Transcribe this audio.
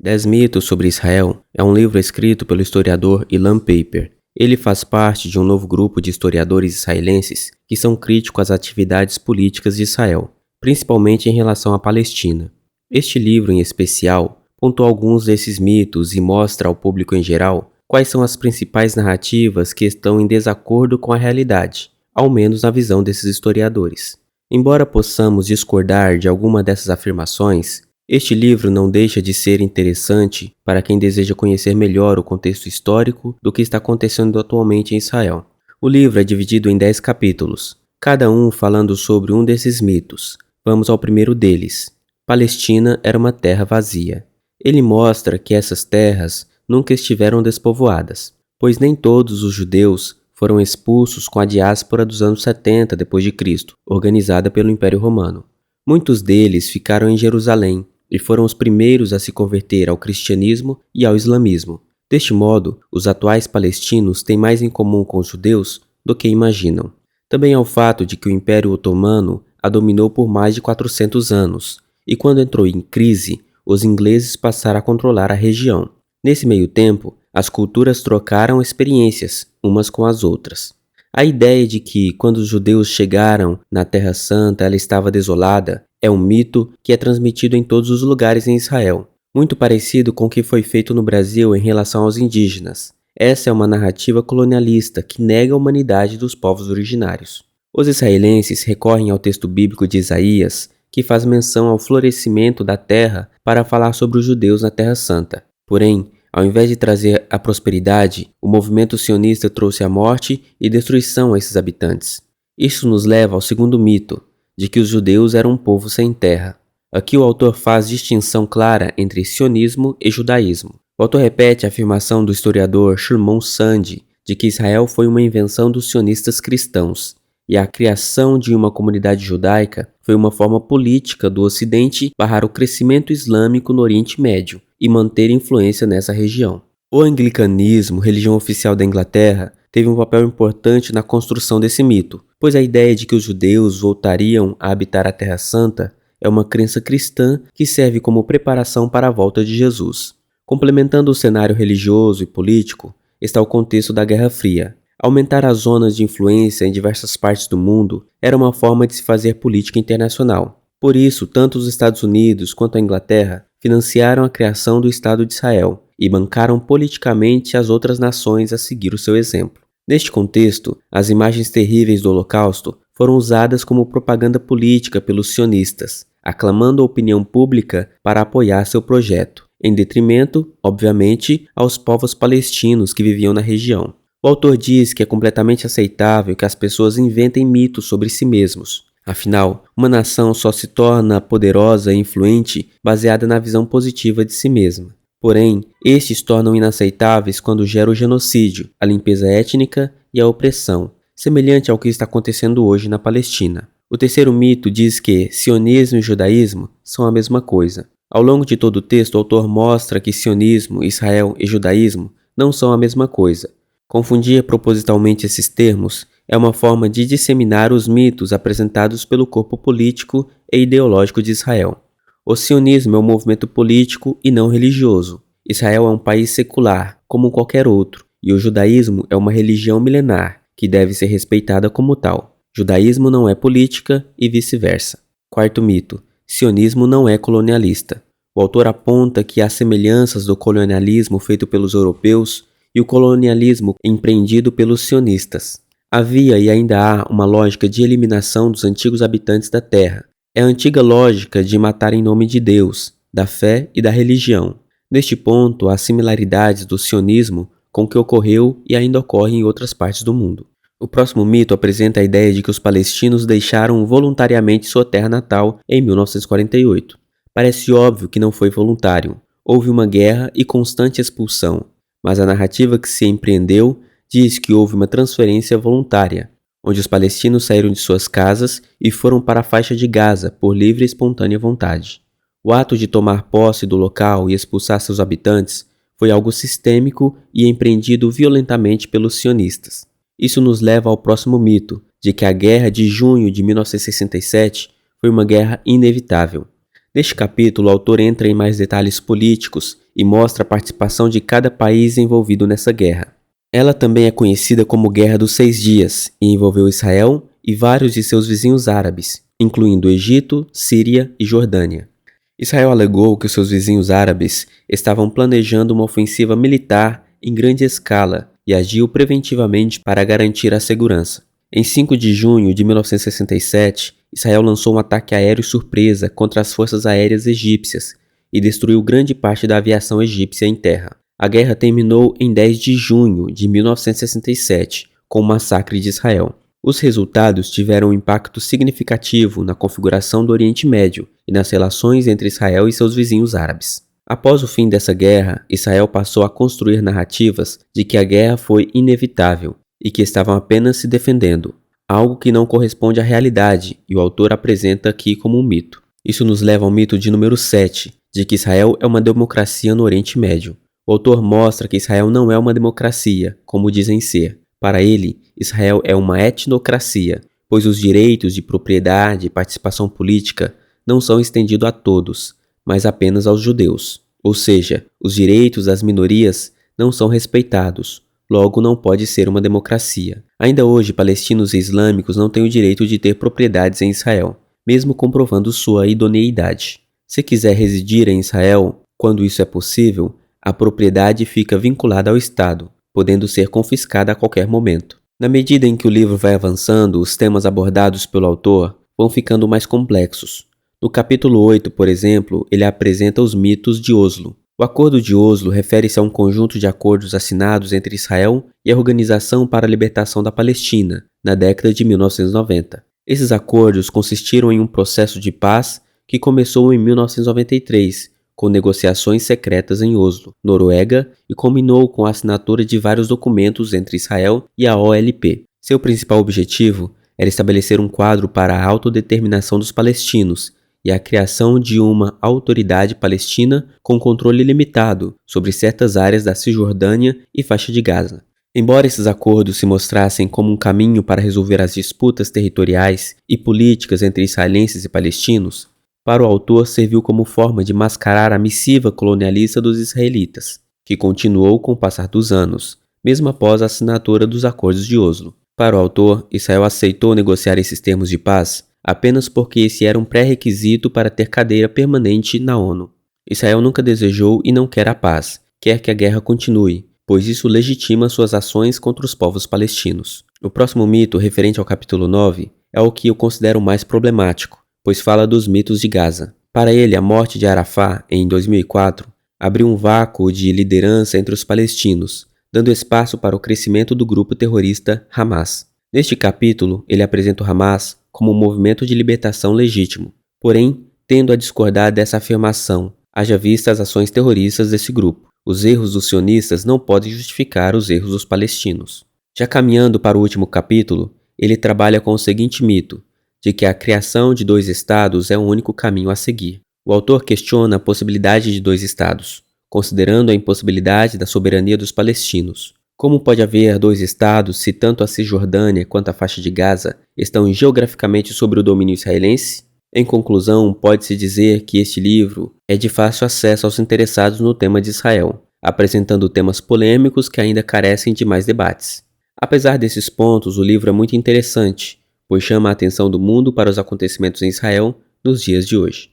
10 mitos sobre Israel é um livro escrito pelo historiador Ilan Pappé. Ele faz parte de um novo grupo de historiadores israelenses que são críticos às atividades políticas de Israel, principalmente em relação à Palestina. Este livro, em especial, pontua alguns desses mitos e mostra ao público em geral quais são as principais narrativas que estão em desacordo com a realidade, ao menos na visão desses historiadores. Embora possamos discordar de alguma dessas afirmações, este livro não deixa de ser interessante para quem deseja conhecer melhor o contexto histórico do que está acontecendo atualmente em Israel. O livro é dividido em 10 capítulos, cada um falando sobre um desses mitos. Vamos ao primeiro deles. Palestina era uma terra vazia. Ele mostra que essas terras nunca estiveram despovoadas, pois nem todos os judeus foram expulsos com a diáspora dos anos 70 d.C., organizada pelo Império Romano. Muitos deles ficaram em Jerusalém e foram os primeiros a se converter ao cristianismo e ao islamismo. Deste modo, os atuais palestinos têm mais em comum com os judeus do que imaginam. Também há o fato de que o Império Otomano a dominou por mais de 400 anos, e quando entrou em crise, os ingleses passaram a controlar a região. Nesse meio tempo, as culturas trocaram experiências umas com as outras. A ideia de que, quando os judeus chegaram na Terra Santa, ela estava desolada, é um mito que é transmitido em todos os lugares em Israel, muito parecido com o que foi feito no Brasil em relação aos indígenas. Essa é uma narrativa colonialista que nega a humanidade dos povos originários. Os israelenses recorrem ao texto bíblico de Isaías, que faz menção ao florescimento da terra para falar sobre os judeus na Terra Santa. Porém, ao invés de trazer a prosperidade, o movimento sionista trouxe a morte e destruição a esses habitantes. Isso nos leva ao segundo mito, de que os judeus eram um povo sem terra. Aqui o autor faz distinção clara entre sionismo e judaísmo. O autor repete a afirmação do historiador Shimon Sandi de que Israel foi uma invenção dos sionistas cristãos, e a criação de uma comunidade judaica foi uma forma política do Ocidente barrar o crescimento islâmico no Oriente Médio e manter influência nessa região. O anglicanismo, religião oficial da Inglaterra, teve um papel importante na construção desse mito, pois a ideia de que os judeus voltariam a habitar a Terra Santa é uma crença cristã que serve como preparação para a volta de Jesus. Complementando o cenário religioso e político, está o contexto da Guerra Fria. Aumentar as zonas de influência em diversas partes do mundo era uma forma de se fazer política internacional. Por isso, tanto os Estados Unidos quanto a Inglaterra financiaram a criação do Estado de Israel e bancaram politicamente as outras nações a seguir o seu exemplo. Neste contexto, as imagens terríveis do Holocausto foram usadas como propaganda política pelos sionistas, aclamando a opinião pública para apoiar seu projeto, em detrimento, obviamente, aos povos palestinos que viviam na região. O autor diz que é completamente aceitável que as pessoas inventem mitos sobre si mesmos. Afinal, uma nação só se torna poderosa e influente baseada na visão positiva de si mesma. Porém, estes tornam inaceitáveis quando gera o genocídio, a limpeza étnica e a opressão, semelhante ao que está acontecendo hoje na Palestina. O terceiro mito diz que sionismo e judaísmo são a mesma coisa. Ao longo de todo o texto, o autor mostra que sionismo, Israel e judaísmo não são a mesma coisa. Confundir propositalmente esses termos é uma forma de disseminar os mitos apresentados pelo corpo político e ideológico de Israel. O sionismo é um movimento político e não religioso. Israel é um país secular, como qualquer outro, e o judaísmo é uma religião milenar, que deve ser respeitada como tal. Judaísmo não é política e vice-versa. Quarto mito: sionismo não é colonialista. O autor aponta que há semelhanças do colonialismo feito pelos europeus e o colonialismo empreendido pelos sionistas. Havia e ainda há uma lógica de eliminação dos antigos habitantes da terra. É a antiga lógica de matar em nome de Deus, da fé e da religião. Neste ponto, há similaridades do sionismo com o que ocorreu e ainda ocorre em outras partes do mundo. O próximo mito apresenta a ideia de que os palestinos deixaram voluntariamente sua terra natal em 1948. Parece óbvio que não foi voluntário. Houve uma guerra e constante expulsão. Mas a narrativa que se empreendeu diz que houve uma transferência voluntária, onde os palestinos saíram de suas casas e foram para a faixa de Gaza por livre e espontânea vontade. O ato de tomar posse do local e expulsar seus habitantes foi algo sistêmico e empreendido violentamente pelos sionistas. Isso nos leva ao próximo mito, de que a guerra de junho de 1967 foi uma guerra inevitável. Neste capítulo, o autor entra em mais detalhes políticos e mostra a participação de cada país envolvido nessa guerra. Ela também é conhecida como Guerra dos 6 Dias e envolveu Israel e vários de seus vizinhos árabes, incluindo Egito, Síria e Jordânia. Israel alegou que os seus vizinhos árabes estavam planejando uma ofensiva militar em grande escala e agiu preventivamente para garantir a segurança. Em 5 de junho de 1967, Israel lançou um ataque aéreo surpresa contra as forças aéreas egípcias e destruiu grande parte da aviação egípcia em terra. A guerra terminou em 10 de junho de 1967, com o massacre de Israel. Os resultados tiveram um impacto significativo na configuração do Oriente Médio e nas relações entre Israel e seus vizinhos árabes. Após o fim dessa guerra, Israel passou a construir narrativas de que a guerra foi inevitável e que estavam apenas se defendendo, algo que não corresponde à realidade e o autor apresenta aqui como um mito. Isso nos leva ao mito de número 7, de que Israel é uma democracia no Oriente Médio. O autor mostra que Israel não é uma democracia, como dizem ser. Para ele, Israel é uma etnocracia, pois os direitos de propriedade e participação política não são estendidos a todos, mas apenas aos judeus. Ou seja, os direitos das minorias não são respeitados, logo não pode ser uma democracia. Ainda hoje, palestinos e islâmicos não têm o direito de ter propriedades em Israel, mesmo comprovando sua idoneidade. Se quiser residir em Israel, quando isso é possível, a propriedade fica vinculada ao Estado, podendo ser confiscada a qualquer momento. Na medida em que o livro vai avançando, os temas abordados pelo autor vão ficando mais complexos. No capítulo 8, por exemplo, ele apresenta os mitos de Oslo. O Acordo de Oslo refere-se a um conjunto de acordos assinados entre Israel e a Organização para a Libertação da Palestina, na década de 1990. Esses acordos consistiram em um processo de paz que começou em 1993, com negociações secretas em Oslo, Noruega, e culminou com a assinatura de vários documentos entre Israel e a OLP. Seu principal objetivo era estabelecer um quadro para a autodeterminação dos palestinos e a criação de uma autoridade palestina com controle limitado sobre certas áreas da Cisjordânia e faixa de Gaza. Embora esses acordos se mostrassem como um caminho para resolver as disputas territoriais e políticas entre israelenses e palestinos, para o autor serviu como forma de mascarar a missiva colonialista dos israelitas, que continuou com o passar dos anos, mesmo após a assinatura dos acordos de Oslo. Para o autor, Israel aceitou negociar esses termos de paz apenas porque esse era um pré-requisito para ter cadeira permanente na ONU. Israel nunca desejou e não quer a paz, quer que a guerra continue, pois isso legitima suas ações contra os povos palestinos. O próximo mito, referente ao capítulo 9, é o que eu considero mais problemático, pois fala dos mitos de Gaza. Para ele, a morte de Arafat, em 2004, abriu um vácuo de liderança entre os palestinos, dando espaço para o crescimento do grupo terrorista Hamas. Neste capítulo, ele apresenta o Hamas como um movimento de libertação legítimo, porém, tendo a discordar dessa afirmação, haja vista as ações terroristas desse grupo. Os erros dos sionistas não podem justificar os erros dos palestinos. Já caminhando para o último capítulo, ele trabalha com o seguinte mito, de que a criação de 2 estados é o único caminho a seguir. O autor questiona a possibilidade de 2 estados, considerando a impossibilidade da soberania dos palestinos. Como pode haver 2 estados se tanto a Cisjordânia quanto a faixa de Gaza estão geograficamente sob o domínio israelense? Em conclusão, pode-se dizer que este livro é de fácil acesso aos interessados no tema de Israel, apresentando temas polêmicos que ainda carecem de mais debates. Apesar desses pontos, o livro é muito interessante, pois chama a atenção do mundo para os acontecimentos em Israel nos dias de hoje.